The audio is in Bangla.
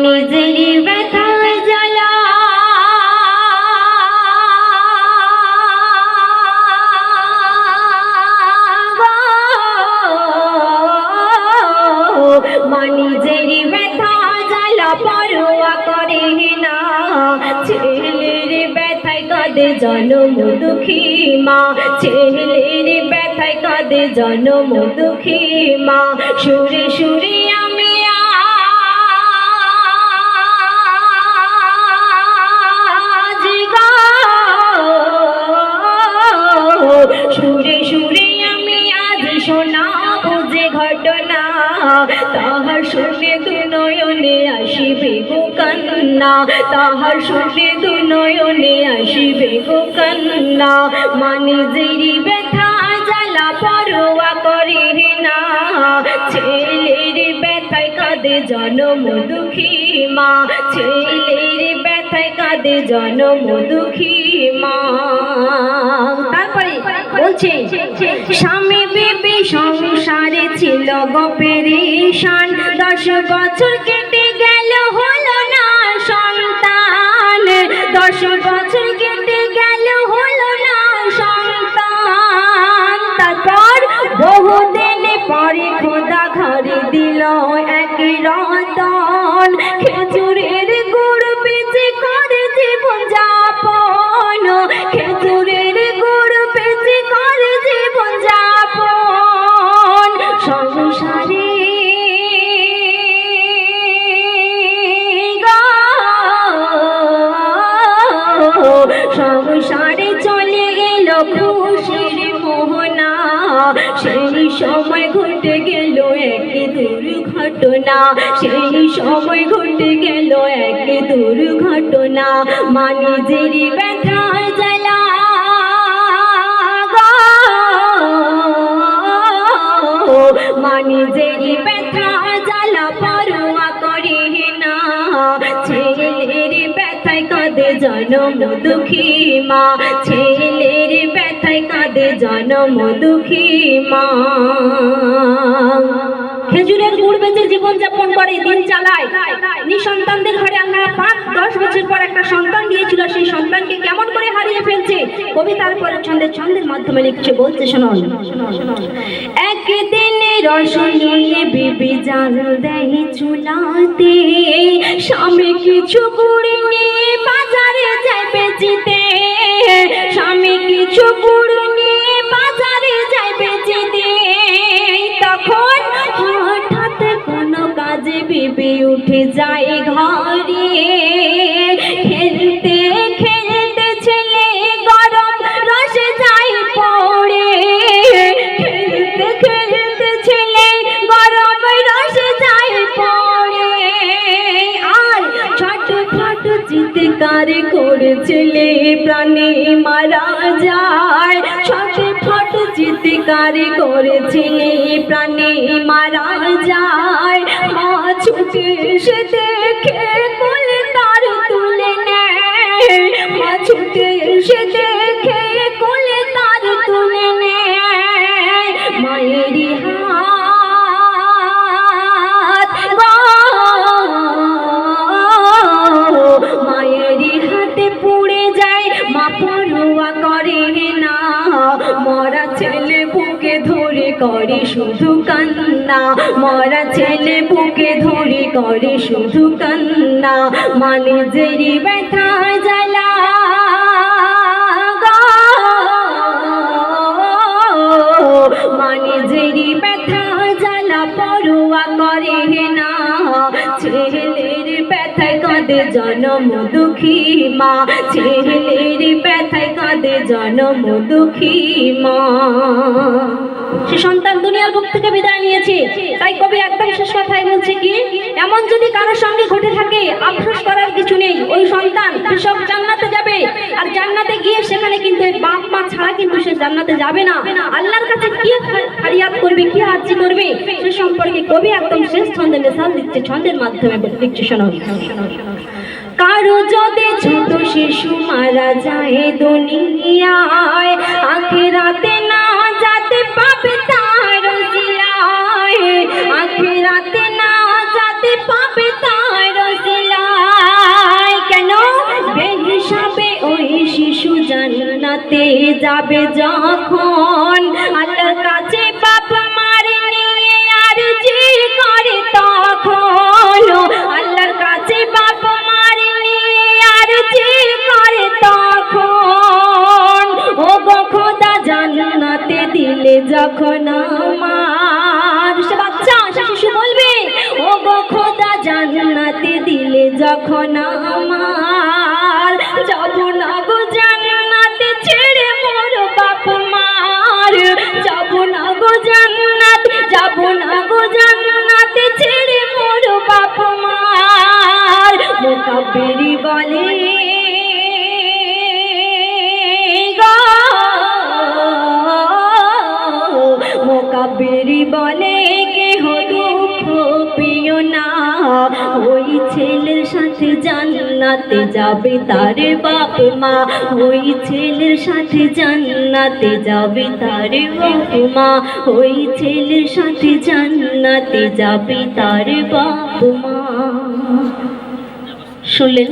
নিজেরই ব্যথা জ্বালা নিজেরই ব্যথা জ্বালা পরোয়া করে না, ছেলের ব্যথায় কাঁদে জনম দুঃখী মা, ছেলের ব্যথায় কাঁদে জনম দুঃখী মা। সুরে সুরে আমি আজ গাও, সুরে সুরে আমি আজ শোনাবো যে ঘটনা, তাহার শুনে দু নয়নে আসিবে গো কান্না, তাহার শুনে দু নয়নে আসিবে গো কান্না। নিজেরই ব্যথা জ্বালা পরোয়া করে না, ছেলের ব্যথায় কাঁদে জনম দুঃখী মা, ছেলের ব্যথায় কাঁদে জনম দুঃখী মা। তারপরে বলছে স্বামী বিবি সংসারে ছিল গো পেরেশান, 10 বছর কেটে গেল হলো না সন্তান, 10 বছর কেটে গেল হলো না সন্তান। তারপর বহুদিন পরে খোদা ঘরে দিল এক রতন, খেজুরের গুড় বেচে করে জীবন যাপন, খেজুরের গুড় বেচে করে জীবন যাপন। সংসারে সংসারে চলে গেল খুশির মোহনা, সেই সময় ঘটে গেল এক দুর্ঘটনা, সেই সময় ঘটে গেল এক দুর্ঘটনা। নিজেরই ব্যথা জ্বালা নিজেরই ব্যথা জ্বালা পরোয়া করে না, ছেলের ব্যথায় কাঁদে জনম দুঃখী মা, ছেলের ব্যথায় কাঁদে জনম দুঃখী মা। খেজুরের গুড় বেচে জীবন যাপন করে, দিন চালায়, নিঃসন্তানদের ঘরে আল্লাহ পাক 10 বছর পর একটা সন্তান দিয়েছিল, সেই সন্তানকে কেমন করে হারিয়ে ফেলছে কবিতার পরে ছন্দের মাধ্যমে লিখছে, বলছে শুনুন। একদিন রসুন নিয়ে বিবি জাল দেয় চুলাতে, স্বামী কিছু গুড় নিয়ে বাজারে যায় বেচতে, স্বামী কিছু গুড় নিয়ে বাজারে যায় বেচতে। তখন হঠাৎ কোনো কাজে বিবি উঠে যায় ঘরে, খেলতে খেলতে ছেলে গরম রসে যায় পড়ে, খেলতে খেলতে ছেলে গরম রসে যায় পড়ে। আর ছটফট চিৎকার করে ছেলে প্রাণে মারা যায়, ছটফট চিৎকার করে ছেলে প্রাণে মারা যায়। মা ছুটে এসে দেখে কোলে তার তুলে নেয়, মা ছুটে এসে দেখে কোলে তার তুলে নেয়। মায়েরই হাত মায়েরই হাতে পুড়ে যায়, মা পরোয়া করে না, মরা ছেলে বুকে ধরে করে শুধু কান্না, মরা ছেলে বুকে ধরে করে শুধু কান্না। নিজেরই ব্যথা জ্বালা নিজেরই ব্যথা জ্বালা পরোয়া করে না, ছেলের ব্যথায় কাঁদে জনম দুঃখী মা, ছেলের ব্যথায় কাঁদে জনম দুঃখী মা। সে সন্তান দুনিয়ার বুক থেকে বিদায় নিয়েছে, তাই কবি একদম শেষ কথায় বলছে কি, এমন যদি কারোর সঙ্গে ঘটে থাকে আফসোস করার কিছু নেই, ওই সন্তান সব জান্নাতে যাবে, আর জান্নাতে গিয়ে সেখানে কিন্তু বাপ মা ছাড়া কিন্তু সে জান্নাতে যাবে না। আল্লাহর কাছে কি ফরিয়াদ করবে, কি আরজি করবে, সে সম্পর্কে কবি একদম শেষ ছন্দে মিশাল দিচ্ছে, ছন্দের মাধ্যমে লিখছে, শোনো। কারো যদি ছোট শিশু মারা যায় দুনিয়ায়, আখিরাতে না যেতে পাবে তার জিয়ায়, আখিরাতে না যেতে যাবে যখন আল্লাহর কাছে বাপ মার নিয়ে আরজি করে তখন আল্লাহর কাছে বাপ মার নিয়ে আরজি করে তখন ও গো খোদা জান্নাতে দিলে যখন আমার সে বাচ্চা সে শিশু বলবে ও গো খোদা জান্নাতে দিলে যখন আমার যাব না গো জান্নাতে ছেড়ে মোর বাপ মার যাব না গো জান্নাত যাব না গো জান্নাতে ছেড়ে মোর বাপ মার মুকাব্বিরি বলে মুকাব্বিরি বলে কেহ দুঃখ পেও না ওই ছেলের সাথে জান্নাতে যাবে তার বাপ মা ওই ছেলের সাথে জান্নাতে যাবে তার বাপ মা ওই ছেলের সাথে জান্নাতে যাবে তার বাপ মা শুনলেন